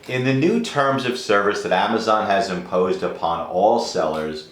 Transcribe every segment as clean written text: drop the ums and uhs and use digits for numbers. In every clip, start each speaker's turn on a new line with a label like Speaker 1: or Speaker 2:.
Speaker 1: In the new terms of service that Amazon has imposed upon all sellers,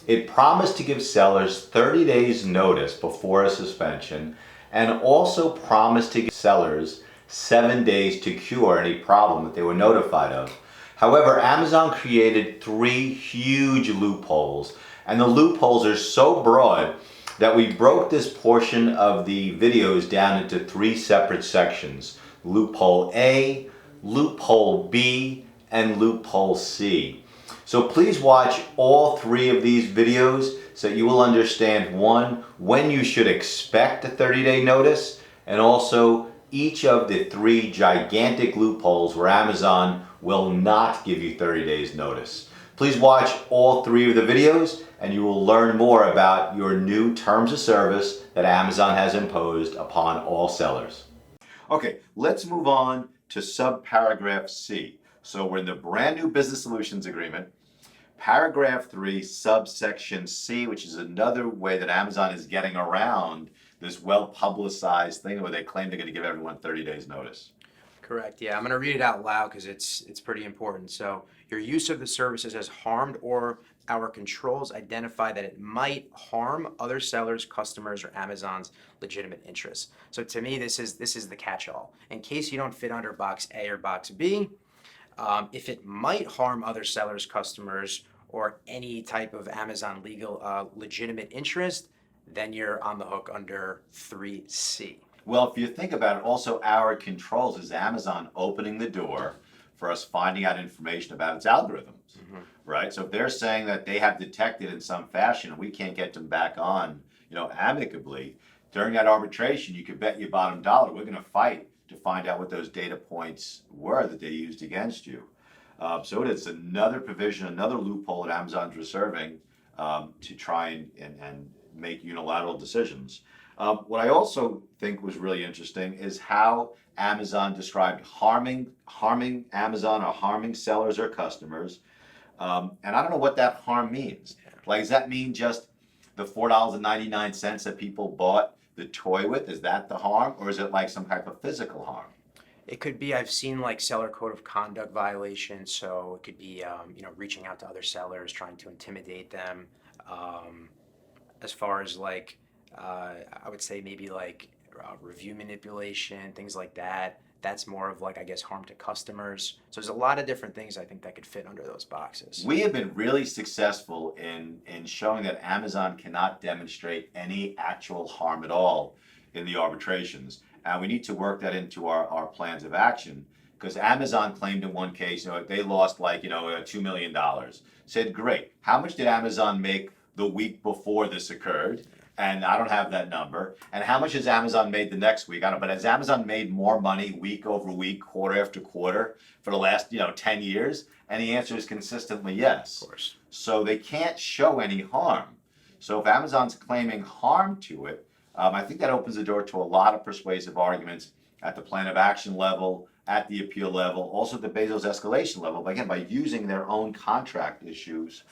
Speaker 1: it promised to give sellers 30 days notice before a suspension and also promised to give sellers 7 days to cure any problem that they were notified of. However, Amazon created three huge loopholes, and the loopholes are so broad that we broke this portion of the videos down into three separate sections: loophole A, loophole B, and loophole C. So please watch all three of these videos so you will understand, one, when you should expect a 30-day notice, and also each of the three gigantic loopholes where Amazon will not give you 30 days notice. Please watch all three of the videos and you will learn more about your new terms of service that Amazon has imposed upon all sellers. Okay, let's move on to subparagraph C. So we're in the brand new business solutions agreement. Paragraph 3, subsection C, which is another way that Amazon is getting around this well-publicized thing where they claim they're going to give everyone 30 days notice.
Speaker 2: Correct. Yeah, I'm going to read it out loud because it's pretty important. So, your use of the services has harmed or our controls identify that it might harm other sellers, customers, or Amazon's legitimate interests. So to me, this is the catch-all. In case you don't fit under box A or box B, if it might harm other sellers, customers, or any type of Amazon legal legitimate interest, then you're on the hook under 3C.
Speaker 1: Well, if you think about it, also our controls is Amazon opening the door for us finding out information about its algorithms, right? So if they're saying that they have detected in some fashion and we can't get them back on, amicably, during that arbitration, you could bet your bottom dollar we're going to fight to find out what those data points were that they used against you. So it is another provision, another loophole that Amazon's reserving to try and make unilateral decisions. What I also think was really interesting is how Amazon described harming Amazon or harming sellers or customers. And I don't know what that harm means. Like, does that mean just the $4.99 that people bought the toy with? Is that the harm? Or is it like some type of physical harm?
Speaker 2: It could be, I've seen like seller code of conduct violations, so it could be, reaching out to other sellers, trying to intimidate them. As far as like, I would say maybe like review manipulation, things like that. That's more of like, I guess, harm to customers. So there's a lot of different things I think that could fit under those boxes.
Speaker 1: We have been really successful in showing that Amazon cannot demonstrate any actual harm at all in the arbitrations. And we need to work that into our plans of action, because Amazon claimed in one case, they lost like, $2 million. Said, great. How much did Amazon make the week before this occurred? And I don't have that number. And how much has Amazon made the next week? I don't know. But has Amazon made more money week over week, quarter after quarter for the last, 10 years? And the answer is consistently yes.
Speaker 2: Of course.
Speaker 1: So they can't show any harm. So if Amazon's claiming harm to it, I think that opens the door to a lot of persuasive arguments at the plan of action level, at the appeal level, also at the Bezos escalation level, but again, by using their own contract issues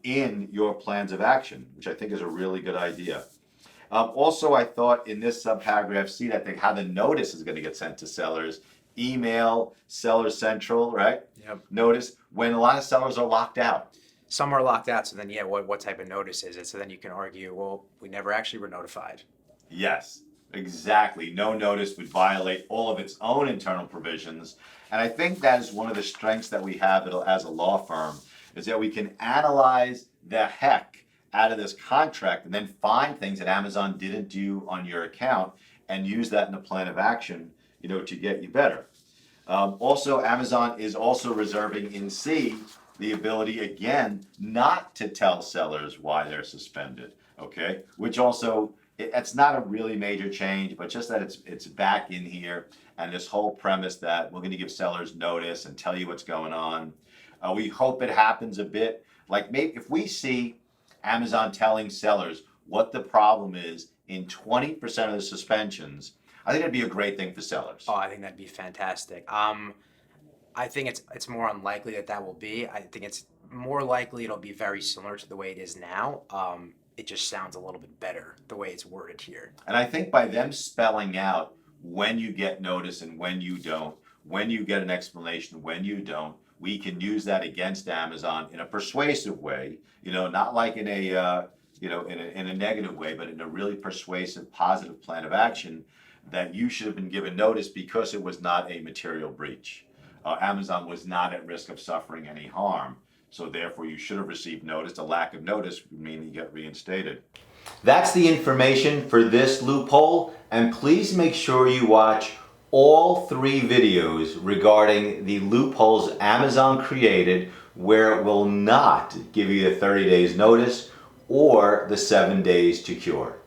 Speaker 1: in your plans of action, which I think is a really good idea. Also, I thought in this subparagraph C that how the notice is going to get sent to sellers, email, Seller Central, right?
Speaker 2: Yep.
Speaker 1: Notice when a lot of sellers are locked out.
Speaker 2: Some are locked out, so then what type of notice is it? So then you can argue, well, we never actually were notified.
Speaker 1: Yes, exactly. No notice would violate all of its own internal provisions. And I think that is one of the strengths that we have as a law firm, is that we can analyze the heck out of this contract and then find things that Amazon didn't do on your account and use that in a plan of action, to get you better. Also, Amazon is also reserving in C the ability, again, not to tell sellers why they're suspended, okay? Which also, it's not a really major change, but just that it's back in here, and this whole premise that we're gonna give sellers notice and tell you what's going on. We hope it happens a bit, like maybe if we see Amazon telling sellers what the problem is in 20% of the suspensions, I think that'd be a great thing for sellers.
Speaker 2: Oh, I think that'd be fantastic. I think it's more unlikely that will be. I think it's more likely it'll be very similar to the way it is now. It just sounds a little bit better the way it's worded here.
Speaker 1: And I think by them spelling out when you get notice and when you don't, when you get an explanation, when you don't, we can use that against Amazon in a persuasive way, not like in a negative way, but in a really persuasive, positive plan of action that you should have been given notice because it was not a material breach. Amazon was not at risk of suffering any harm. So therefore, you should have received notice. A lack of notice would mean you get reinstated. That's the information for this loophole, and please make sure you watch all 3 videos regarding the loopholes Amazon created where it will not give you the 30 days notice or the 7 days to cure.